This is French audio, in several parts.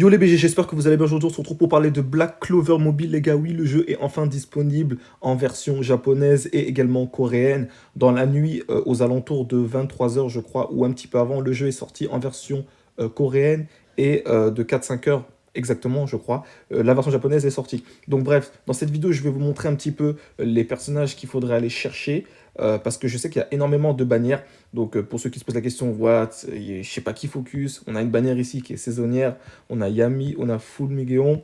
Yo les BG, j'espère que vous allez bien. Aujourd'hui, on se retrouve pour parler de Black Clover Mobile. Les gars, oui, le jeu est enfin disponible en version japonaise et également coréenne. Dans la nuit, aux alentours de 23 h, je crois, ou un petit peu avant, le jeu est sorti en version coréenne et de 4-5 h exactement, je crois, la version japonaise est sortie. Donc bref, dans cette vidéo, je vais vous montrer un petit peu les personnages qu'il faudrait aller chercher. Parce que je sais qu'il y a énormément de bannières. Donc pour ceux qui se posent la question, what, je sais pas qui focus, on a une bannière ici qui est saisonnière, on a Yami, on a Fulmigeon,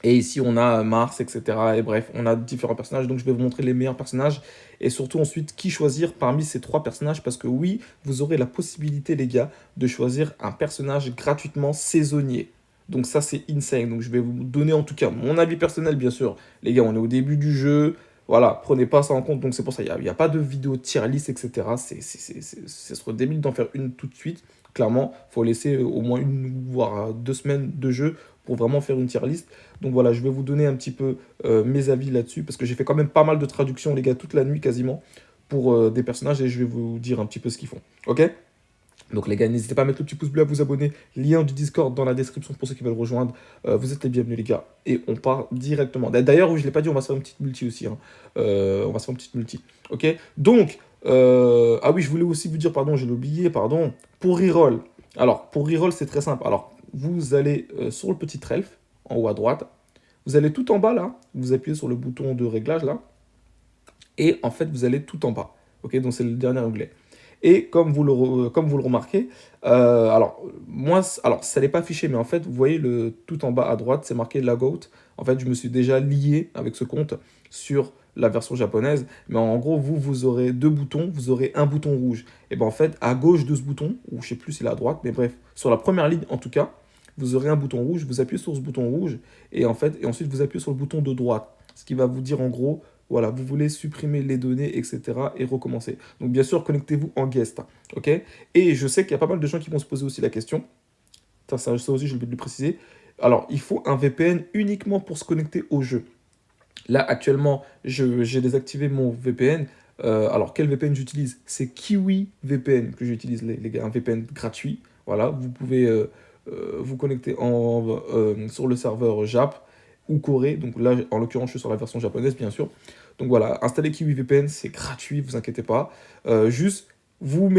et ici on a Mars, etc. Et bref, on a différents personnages, donc je vais vous montrer les meilleurs personnages, et surtout ensuite qui choisir parmi ces trois personnages, parce que oui, vous aurez la possibilité les gars, de choisir un personnage gratuitement saisonnier. Donc ça c'est insane, donc je vais vous donner en tout cas mon avis personnel bien sûr. Les gars, on est au début du jeu, voilà, prenez pas ça en compte, donc c'est pour ça, il n'y a pas de vidéo tier list, etc. Ce serait débile d'en faire une tout de suite. Clairement, il faut laisser au moins une, voire 2 semaines de jeu pour vraiment faire une tier list. Donc voilà, je vais vous donner un petit peu mes avis là-dessus, parce que j'ai fait quand même pas mal de traductions, les gars, toute la nuit quasiment, pour des personnages, et je vais vous dire un petit peu ce qu'ils font. Ok? Donc les gars, n'hésitez pas à mettre le petit pouce bleu, à vous abonner. Lien du Discord dans la description pour ceux qui veulent rejoindre. Vous êtes les bienvenus les gars. Et on part directement. D'ailleurs, oui, je ne l'ai pas dit, on va se faire une petite multi aussi, hein. On va se faire une petite multi. Ok? Donc, ah oui, je voulais aussi vous dire, pardon, j'ai oublié, pardon. Pour reroll. Alors, pour reroll, c'est très simple. Alors, vous allez sur le petit elf, en haut à droite. Vous allez tout en bas là. Vous appuyez sur le bouton de réglage là. Et en fait, vous allez tout en bas. Ok? Donc c'est le dernier onglet. Et comme vous le remarquez, alors, moi, alors, ça n'est pas affiché, mais en fait, vous voyez le tout en bas à droite, c'est marqué Lagout. En fait, je me suis déjà lié avec ce compte sur la version japonaise. Mais en gros, vous aurez deux boutons, vous aurez un bouton rouge. Et bien, en fait, à gauche de ce bouton, ou je sais plus s'il est à droite, mais bref, sur la première ligne, en tout cas, vous aurez un bouton rouge, vous appuyez sur ce bouton rouge, et en fait, et ensuite, vous appuyez sur le bouton de droite. Ce qui va vous dire, en gros, voilà, vous voulez supprimer les données, etc. et recommencer. Donc bien sûr, connectez-vous en guest. Ok? Et je sais qu'il y a pas mal de gens qui vont se poser aussi la question. Ça aussi, je vais le préciser. Alors, il faut un VPN uniquement pour se connecter au jeu. Là, actuellement, j'ai désactivé mon VPN. Alors, quel VPN j'utilise? C'est Kiwi VPN que j'utilise, les gars. Un VPN gratuit. Voilà, vous pouvez vous connecter sur le serveur Jap ou Corée. Donc là, en l'occurrence, je suis sur la version japonaise, bien sûr. Donc voilà, installez Kiwi VPN, c'est gratuit, vous inquiétez pas. Juste, vous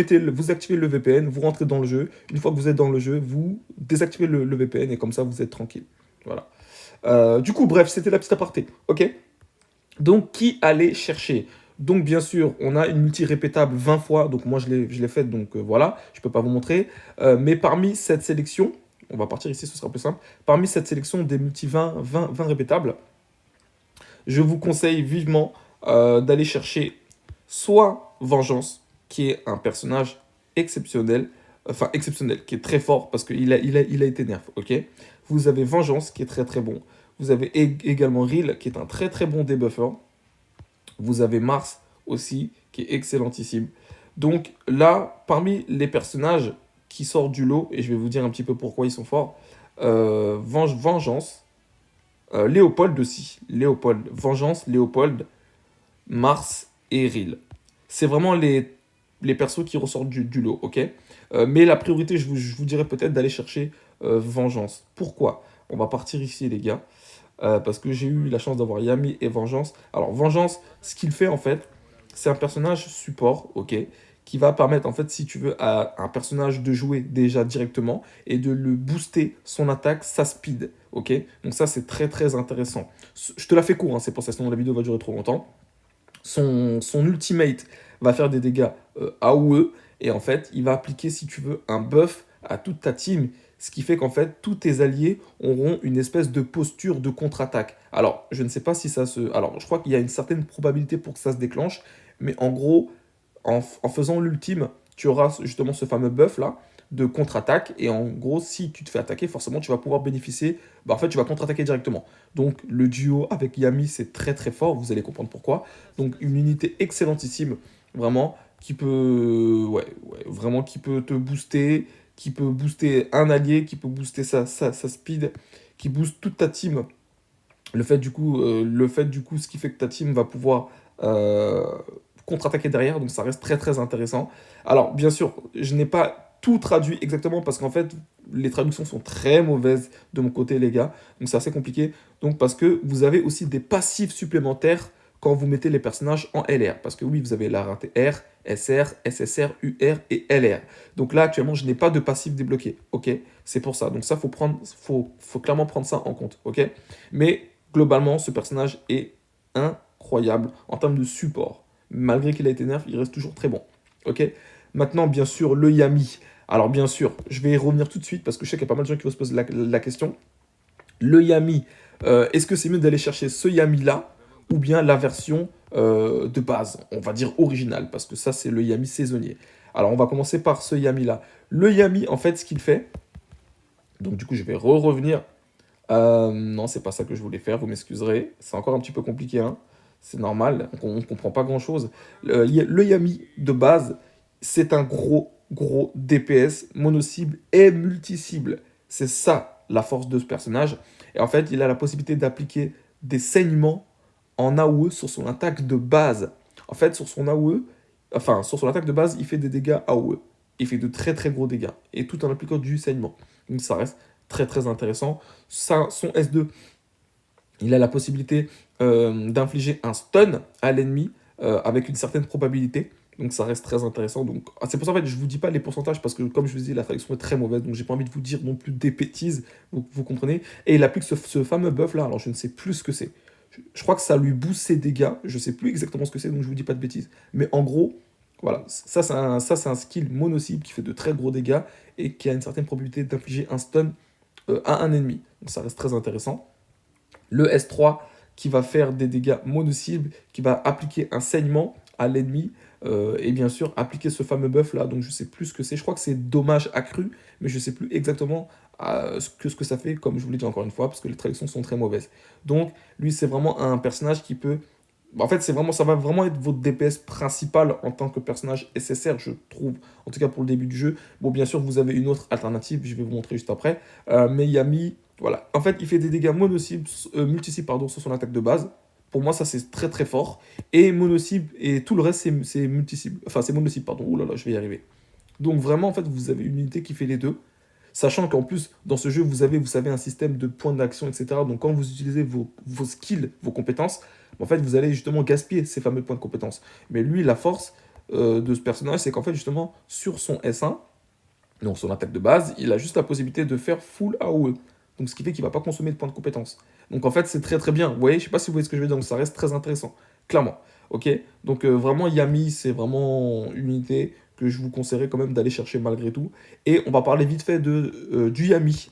activez le VPN, vous rentrez dans le jeu. Une fois que vous êtes dans le jeu, vous désactivez le VPN et comme ça, vous êtes tranquille. Voilà. Du coup, bref, c'était la petite aparté. Ok? Donc, qui aller chercher? Donc, bien sûr, on a une multi répétable 20 fois. Donc, moi, je l'ai faite. Donc, voilà, je ne peux pas vous montrer. Mais parmi cette sélection, on va partir ici, ce sera plus simple. Parmi cette sélection des multi 20 répétables, je vous conseille vivement d'aller chercher soit Vengeance, qui est un personnage exceptionnel, enfin exceptionnel, qui est très fort parce qu'il a été nerf, ok? Vous avez Vengeance, qui est très très bon. Vous avez également Reel, qui est un très très bon debuffer. Vous avez Mars aussi, qui est excellentissime. Donc là, parmi les personnages qui sortent du lot, et je vais vous dire un petit peu pourquoi ils sont forts, Vengeance, Léopold aussi. Léopold. Vengeance, Léopold, Mars et Ril. C'est vraiment les persos qui ressortent du lot, ok? Mais la priorité, je vous dirais peut-être d'aller chercher Vengeance. Pourquoi? On va partir ici, les gars. Parce que j'ai eu la chance d'avoir Yami et Vengeance. Alors, Vengeance, ce qu'il fait, en fait, c'est un personnage support, ok? Qui va permettre, en fait, si tu veux, à un personnage de jouer déjà directement et de le booster son attaque, sa speed, ok? Donc ça, c'est très, très intéressant. Je te la fais court, hein, c'est pour ça, sinon la vidéo va durer trop longtemps. Son ultimate va faire des dégâts AOE, et en fait, il va appliquer, si tu veux, un buff à toute ta team, ce qui fait qu'en fait, tous tes alliés auront une espèce de posture de contre-attaque. Alors, je ne sais pas si ça se... Alors, je crois qu'il y a une certaine probabilité pour que ça se déclenche, mais en gros, en faisant l'ultime, tu auras justement ce fameux buff là de contre-attaque, et en gros, si tu te fais attaquer, forcément, tu vas pouvoir bénéficier, bah en fait, tu vas contre-attaquer directement. Donc, le duo avec Yami, c'est très très fort, vous allez comprendre pourquoi. Donc, une unité excellentissime, vraiment, qui peut, vraiment, qui peut te booster, qui peut booster un allié, qui peut booster sa speed, qui booste toute ta team. Le fait du coup, ce qui fait que ta team va pouvoir contre-attaquer derrière, donc ça reste très très intéressant. Alors, bien sûr, je n'ai pas tout traduit exactement parce qu'en fait, les traductions sont très mauvaises de mon côté, les gars. Donc c'est assez compliqué. Donc parce que vous avez aussi des passifs supplémentaires quand vous mettez les personnages en LR. Parce que oui, vous avez la rate R, SR, SSR, UR et LR. Donc là, actuellement, je n'ai pas de passif débloqué. Ok, c'est pour ça. Donc ça, faut clairement prendre ça en compte. Ok, mais globalement, ce personnage est incroyable en termes de support. Malgré qu'il a été nerf, il reste toujours très bon. Ok. Maintenant, bien sûr, le Yami. Alors, bien sûr, je vais y revenir tout de suite parce que je sais qu'il y a pas mal de gens qui vont se poser la question. Le Yami, est-ce que c'est mieux d'aller chercher ce Yami-là ou bien la version de base, on va dire originale, parce que ça, c'est le Yami saisonnier. Alors, on va commencer par ce Yami-là. Le Yami, en fait, ce qu'il fait, donc du coup, je vais revenir. Non, c'est pas ça que je voulais faire, vous m'excuserez. C'est encore un petit peu compliqué, hein. C'est normal, on ne comprend pas grand-chose. Le Yami de base, c'est un gros DPS mono-cible et multi-cible. C'est ça la force de ce personnage. Et en fait, il a la possibilité d'appliquer des saignements en AOE sur son attaque de base. En fait, sur son AOE, enfin, sur son attaque de base, il fait des dégâts AOE. Il fait de très très gros dégâts. Et tout en appliquant du saignement. Donc ça reste très très intéressant. Son S2, il a la possibilité d'infliger un stun à l'ennemi avec une certaine probabilité. Donc ça reste très intéressant. Donc c'est pour ça en fait je vous dis pas les pourcentages parce que comme je vous dis la traduction est très mauvaise donc j'ai pas envie de vous dire non plus des bêtises, vous comprenez. Et il applique ce fameux buff là, alors je ne sais plus ce que c'est. Je crois que ça lui booste ses dégâts, je sais plus exactement ce que c'est donc je vous dis pas de bêtises. Mais en gros, voilà, ça c'est un skill mono-cible qui fait de très gros dégâts et qui a une certaine probabilité d'infliger un stun à un ennemi. Donc ça reste très intéressant. Le S3 qui va faire des dégâts mono-cibles, qui va appliquer un saignement à l'ennemi, et bien sûr appliquer ce fameux buff là, donc je sais plus ce que c'est, je crois que c'est dommage accru, mais je sais plus exactement ce que ça fait, comme je vous l'ai dit encore une fois, parce que les traductions sont très mauvaises. Donc lui c'est vraiment un personnage qui peut... En fait, ça va vraiment être votre DPS principal en tant que personnage SSR, je trouve, en tout cas pour le début du jeu. Bon, bien sûr, vous avez une autre alternative, je vais vous montrer juste après. Mais Yami, voilà. En fait, il fait des dégâts mono-cibles, multi-cibles, pardon, sur son attaque de base. Pour moi, ça, c'est très très fort. Et mono-cible, et tout le reste, c'est multi-cible. Enfin, c'est mono-cible, pardon. Ouh là là, je vais y arriver. Donc, vraiment, en fait, vous avez une unité qui fait les deux. Sachant qu'en plus, dans ce jeu, vous avez, vous savez, un système de points d'action, etc. Donc, quand vous utilisez vos skills, vos compétences, en fait, vous allez justement gaspiller ces fameux points de compétences. Mais lui, la force de ce personnage, c'est qu'en fait, justement, sur son S1, donc son attaque de base, il a juste la possibilité de faire full AOE. Donc, ce qui fait qu'il ne va pas consommer de points de compétences. Donc, en fait, c'est très très bien. Vous voyez, je ne sais pas si vous voyez ce que je veux dire, donc ça reste très intéressant. Clairement. Ok. Donc, vraiment, Yami, c'est vraiment une unité que je vous conseillerais quand même d'aller chercher malgré tout. Et on va parler vite fait du Yami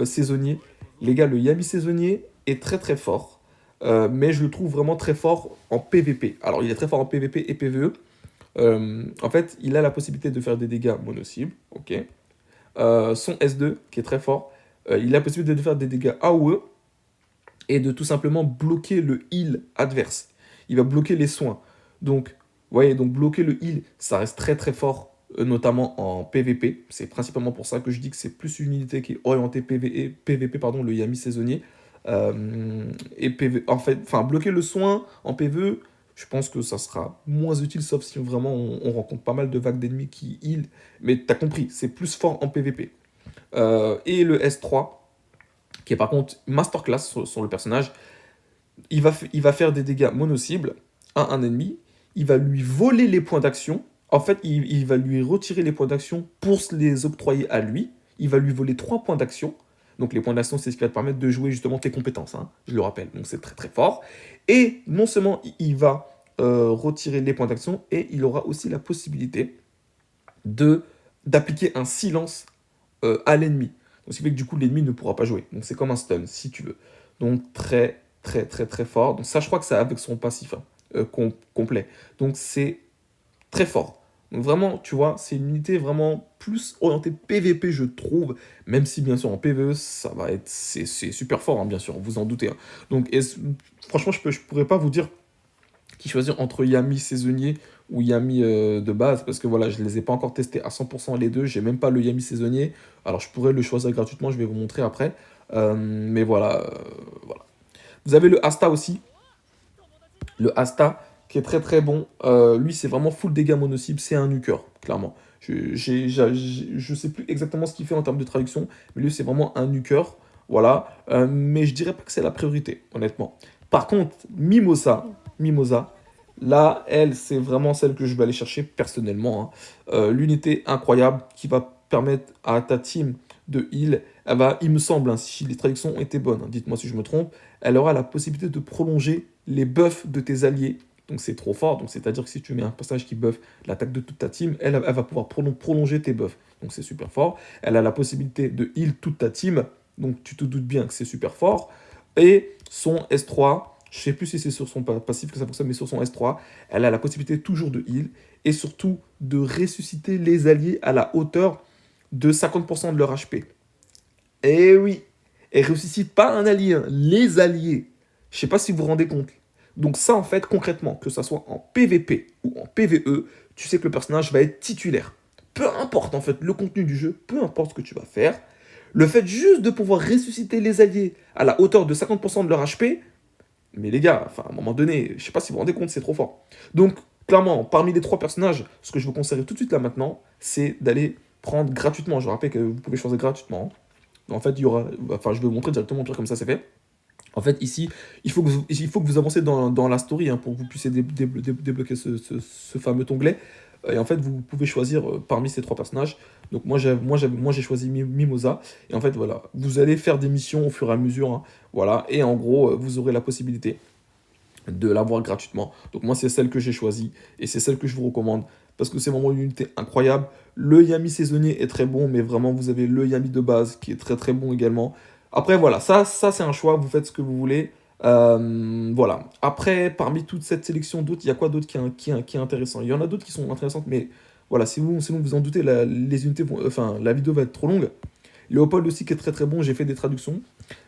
saisonnier. Les gars, le Yami saisonnier est très très fort. Mais je le trouve vraiment très fort en PvP. Alors, il est très fort en PvP et PvE. En fait, il a la possibilité de faire des dégâts mono-cibles. Ok. Son S2, qui est très fort, il a la possibilité de faire des dégâts AOE et de tout simplement bloquer le heal adverse. Il va bloquer les soins. Donc, vous voyez, donc bloquer le heal, ça reste très très fort, notamment en PvP. C'est principalement pour ça que je dis que c'est plus une unité qui est orientée PvP, pardon, le Yami saisonnier. Et en fait, enfin, bloquer le soin en PvE, je pense que ça sera moins utile, sauf si vraiment on rencontre pas mal de vagues d'ennemis qui heal. Mais t'as compris, c'est plus fort en PvP. Et le S3, qui est par contre masterclass sur le personnage, il va faire des dégâts mono-cibles à un ennemi, il va lui voler les points d'action, en fait il va lui retirer les points d'action pour se les octroyer à lui, il va lui voler 3 points d'action, donc les points d'action c'est ce qui va te permettre de jouer justement tes compétences, hein, je le rappelle, donc c'est très très fort, et non seulement il va retirer les points d'action, et il aura aussi la possibilité d'appliquer un silence à l'ennemi. Donc, ce qui fait que du coup, l'ennemi ne pourra pas jouer. Donc, c'est comme un stun, si tu veux. Donc, très, très, très, très fort. Donc, ça, je crois que c'est avec son passif hein, complet. Donc, c'est très fort. Donc, vraiment, tu vois, c'est une unité vraiment plus orientée PVP, je trouve. Même si, bien sûr, en PVE, ça va être... C'est super fort, hein, bien sûr, vous en doutez. Hein. Donc, franchement, je pourrais pas vous dire qui choisir entre Yami saisonnier ou Yami de base, parce que voilà, je ne les ai pas encore testés à 100% les deux, j'ai même pas le Yami saisonnier, alors je pourrais le choisir gratuitement, je vais vous montrer après, mais voilà, voilà. Vous avez le Asta aussi, le Asta qui est très très bon, lui c'est vraiment full dégâts mono-cible, c'est un nuker, clairement. Je sais plus exactement ce qu'il fait en termes de traduction, mais lui, c'est vraiment un nuker. Voilà. Mais je dirais pas que c'est la priorité, honnêtement. Par contre, Mimosa, là, elle, c'est vraiment celle que je vais aller chercher personnellement, hein. L'unité incroyable qui va permettre à ta team de heal, elle va, il me semble, hein, si les traductions ont été bonnes, hein, dites-moi si je me trompe, elle aura la possibilité de prolonger les buffs de tes alliés. Donc c'est trop fort, donc c'est-à-dire que si tu mets un personnage qui buff l'attaque de toute ta team, elle va pouvoir prolonger tes buffs. Donc c'est super fort. Elle a la possibilité de heal toute ta team, donc tu te doutes bien que c'est super fort. Et son S3, je sais plus si c'est sur son passif que ça fonctionne, mais sur son S3, elle a la possibilité toujours de heal et surtout de ressusciter les alliés à la hauteur de 50% de leur HP. Eh oui, elle ressuscite pas un allié, hein, les alliés. Je sais pas si vous vous rendez compte. Donc ça, en fait, concrètement, que ça soit en PvP ou en PvE, tu sais que le personnage va être titulaire. Peu importe, en fait, le contenu du jeu, peu importe ce que tu vas faire, le fait juste de pouvoir ressusciter les alliés à la hauteur de 50% de leur HP, mais les gars, enfin, à un moment donné, je sais pas si vous vous rendez compte, c'est trop fort. Donc, clairement, parmi les trois personnages, ce que je vous conseille tout de suite là maintenant, c'est d'aller prendre gratuitement. Je rappelle que vous pouvez choisir gratuitement, hein. En fait, il y aura, enfin, je vais vous montrer directement au pire comme ça c'est fait. En fait, ici, il faut que vous avancez dans la story, hein, pour que vous puissiez débloquer ce fameux onglet. Et en fait, vous pouvez choisir parmi ces trois personnages. Donc moi j'ai choisi Mimosa. Et en fait, voilà, vous allez faire des missions au fur et à mesure, hein, voilà. Et en gros, vous aurez la possibilité de l'avoir gratuitement. Donc moi, c'est celle que j'ai choisie. Et c'est celle que je vous recommande. Parce que c'est vraiment une unité incroyable. Le Yami saisonnier est très bon, mais vraiment, vous avez le Yami de base qui est très très bon également. Après, voilà, ça c'est un choix, vous faites ce que vous voulez. Voilà. Après, parmi toute cette sélection d'autres, il y a quoi d'autre qui est intéressant? Il y en a d'autres qui sont intéressantes, mais voilà, si vous, sinon vous en doutez, les unités enfin, la vidéo va être trop longue. Léopold aussi qui est très très bon, j'ai fait des traductions,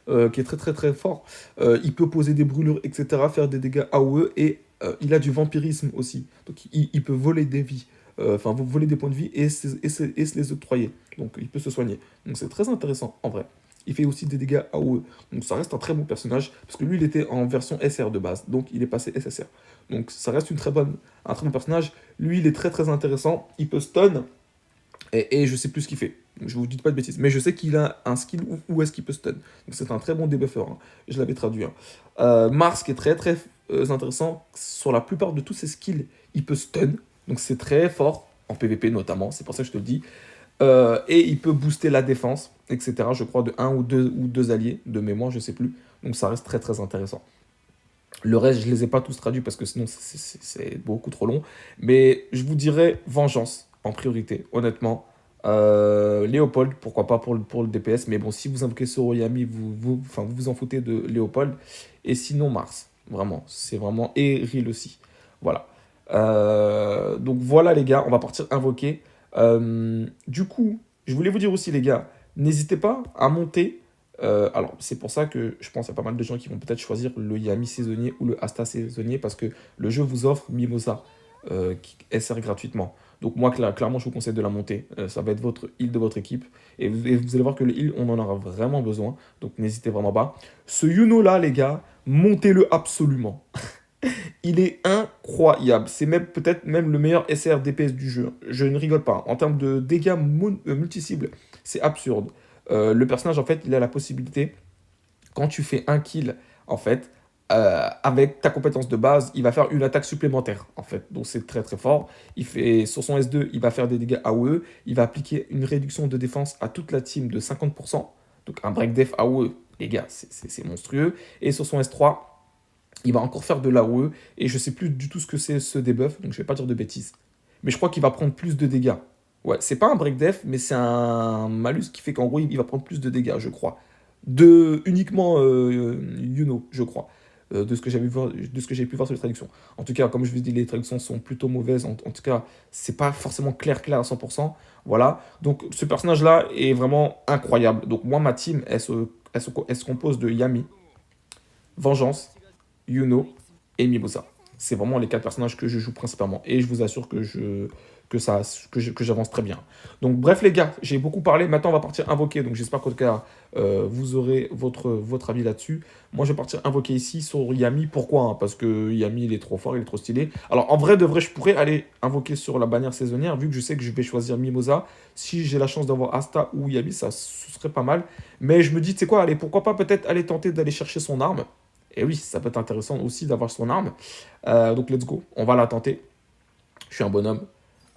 qui est très très très fort. Il peut poser des brûlures, etc., faire des dégâts AOE, et il a du vampirisme aussi. Donc il peut voler des vies, enfin vous voler des points de vie et se les octroyer. Donc il peut se soigner. Donc c'est très intéressant en vrai. Il fait aussi des dégâts AOE. Donc ça reste un très bon personnage, parce que lui il était en version SR de base, donc il est passé SSR. Donc ça reste un très bon personnage. Lui il est très très intéressant, il peut stun, et je sais plus ce qu'il fait. Donc, je vous dis pas de bêtises. Mais je sais qu'il a un skill où est-ce qu'il peut stun. Donc c'est un très bon debuffer, hein. Je l'avais traduit, hein. Mars qui est très très intéressant. Sur la plupart de tous ses skills, il peut stun. Donc c'est très fort. En PvP notamment. C'est pour ça que je te le dis. Et il peut booster la défense, etc. Je crois de un ou deux alliés. De mémoire, je sais plus. Donc ça reste très très intéressant. Le reste, je les ai pas tous traduits parce que sinon c'est beaucoup trop long. Mais je vous dirais Vengeance en priorité, honnêtement. Léopold, pourquoi pas pour le DPS. Mais bon, si vous invoquez Soroyami, enfin, vous vous en foutez de Léopold. Et sinon Mars, vraiment. C'est vraiment. Et Ril aussi. Voilà. Donc voilà les gars, on va partir invoquer. Du coup, je voulais vous dire aussi les gars, n'hésitez pas à monter. Alors, c'est pour ça que je pense qu'il y a pas mal de gens qui vont peut-être choisir le Yami saisonnier ou le Asta saisonnier, parce que le jeu vous offre Mimosa qui SR gratuitement. Donc moi, clairement, je vous conseille de la monter. Ça va être votre heal de votre équipe. Et vous allez voir que le heal, on en aura vraiment besoin. Donc n'hésitez vraiment pas. Ce Yuno là, les gars, montez-le absolument. Il est incroyable. C'est même peut-être même le meilleur SR DPS du jeu. Je ne rigole pas. En termes de dégâts multi-cibles, c'est absurde. Le personnage, en fait, il a la possibilité, quand tu fais un kill, en fait, avec ta compétence de base, il va faire une attaque supplémentaire, en fait. Donc c'est très très fort. Sur son S2, il va faire des dégâts AOE. Il va appliquer une réduction de défense à toute la team de 50%. Donc un break def AOE, les gars, c'est monstrueux. Et sur son S3, il va encore faire de l'AOE, et je sais plus du tout ce que c'est ce debuff, donc je vais pas dire de bêtises. Mais je crois qu'il va prendre plus de dégâts. Ouais, c'est pas un break def, mais c'est un malus qui fait qu'en gros, il va prendre plus de dégâts, je crois. Uniquement je crois. De ce que j'ai pu voir sur les traductions. En tout cas, comme je vous dis, les traductions sont plutôt mauvaises. En tout cas, c'est pas forcément clair à 100%. Voilà. Donc, ce personnage-là est vraiment incroyable. Donc, moi, ma team, elle se compose de Yami, Vengeance, Yuno et Mimosa. C'est vraiment les quatre personnages que je joue principalement. Et je vous assure que que j'avance très bien. Donc bref les gars, j'ai beaucoup parlé, maintenant on va partir invoquer, donc j'espère qu'en tout cas vous aurez votre avis là-dessus. Moi je vais partir invoquer ici sur Yami, pourquoi hein? Parce que Yami il est trop fort, il est trop stylé. Alors en vrai de vrai je pourrais aller invoquer sur la bannière saisonnière, vu que je sais que je vais choisir Mimosa. Si j'ai la chance d'avoir Asta ou Yami, ça ce serait pas mal. Mais je me dis, tu sais quoi, allez, pourquoi pas peut-être aller tenter d'aller chercher son arme. Et oui, ça peut être intéressant aussi d'avoir son arme. Donc let's go, on va la tenter. Je suis un bonhomme.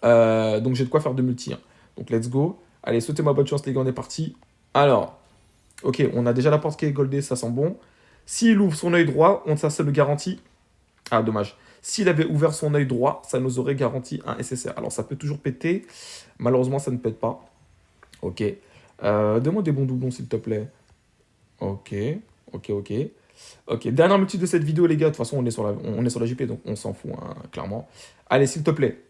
Donc j'ai de quoi faire de multi, hein. Donc let's go. Allez, sautez-moi bonne chance les gars, on est parti. Alors, ok, on a déjà la porte qui est goldée, ça sent bon. S'il ouvre son œil droit, ça le garantit. Ah, dommage. S'il avait ouvert son œil droit, ça nous aurait garanti un SSR. Alors ça peut toujours péter. Malheureusement, ça ne pète pas. Ok. Donne-moi des bons doublons s'il te plaît. Ok, ok. Ok, dernière multi de cette vidéo les gars. De toute façon, on est sur la JP, donc on s'en fout, hein, clairement. Allez, s'il te plaît.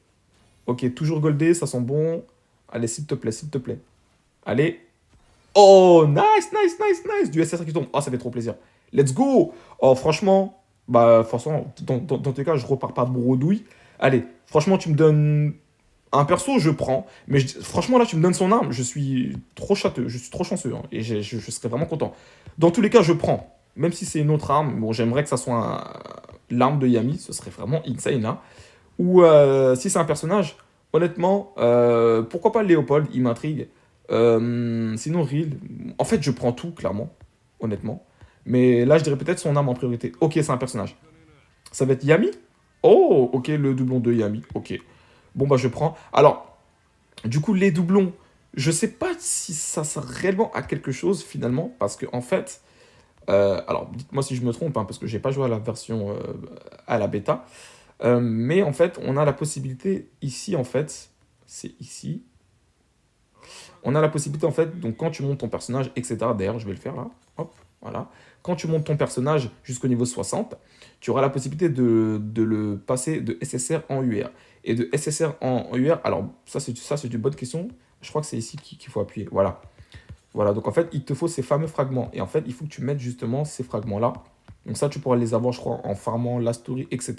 Ok, toujours goldé, ça sent bon. Allez, s'il te plaît, s'il te plaît. Allez. Oh, nice. Du SSR qui tombe. Oh, ça fait trop plaisir. Let's go. Oh, franchement, bah, franchement, dans tous les cas, je repars pas bredouille. Allez, franchement, tu me donnes un perso, je prends. Mais franchement, là, tu me donnes son arme. Je suis trop châteux, je suis trop chanceux, hein, et je serais vraiment content. Dans tous les cas, je prends. Même si c'est une autre arme, bon, j'aimerais que ça soit l'arme de Yami. Ce serait vraiment insane, là. Ou si c'est un personnage, honnêtement, pourquoi pas Léopold, il m'intrigue. Sinon, Ril, en fait, je prends tout, clairement, honnêtement. Mais là, je dirais peut-être son arme en priorité. Ok, c'est un personnage. Ça va être Yami. Oh, ok, le doublon de Yami. Ok. Bon, bah, je prends. Alors, du coup, les doublons, je sais pas si ça sert réellement à quelque chose, finalement, parce que, en fait, alors, dites-moi si je me trompe, hein, parce que j'ai pas joué à la version, à la bêta. Mais en fait, on a la possibilité ici, en fait, c'est ici. On a la possibilité, en fait, donc quand tu montes ton personnage, etc. D'ailleurs, je vais le faire là. Hop, voilà. Quand tu montes ton personnage jusqu'au niveau 60, tu auras la possibilité de le passer de SSR en UR. Et de SSR en UR, alors ça c'est une bonne question. Je crois que c'est ici qu'il faut appuyer. Voilà. Voilà, donc en fait, il te faut ces fameux fragments. Et en fait, il faut que tu mettes justement ces fragments-là. Donc ça, tu pourras les avoir, je crois, en farmant la story, etc.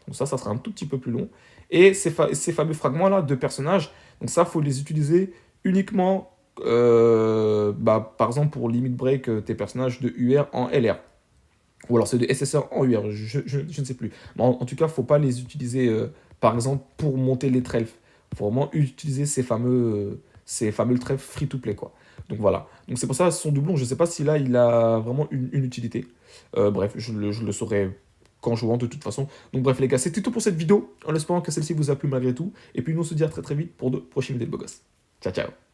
Donc ça sera un tout petit peu plus long. Et ces fameux fragments-là de personnages, donc ça, il faut les utiliser uniquement, bah, par exemple, pour limit break tes personnages de UR en LR. Ou alors c'est de SSR en UR, je ne sais plus. Mais en tout cas, il ne faut pas les utiliser, par exemple, pour monter les trelfs. Il faut vraiment utiliser ces fameux trelfs free-to-play, quoi. Donc voilà. Donc c'est pour ça, son doublon, je ne sais pas si là, il a vraiment une utilité. Bref, je le saurai qu'en jouant de toute façon. Donc bref les gars, c'était tout pour cette vidéo, en espérant que celle-ci vous a plu malgré tout. Et puis nous on se dit à très très vite pour de prochaines vidéos de beaux gosses. Ciao ciao.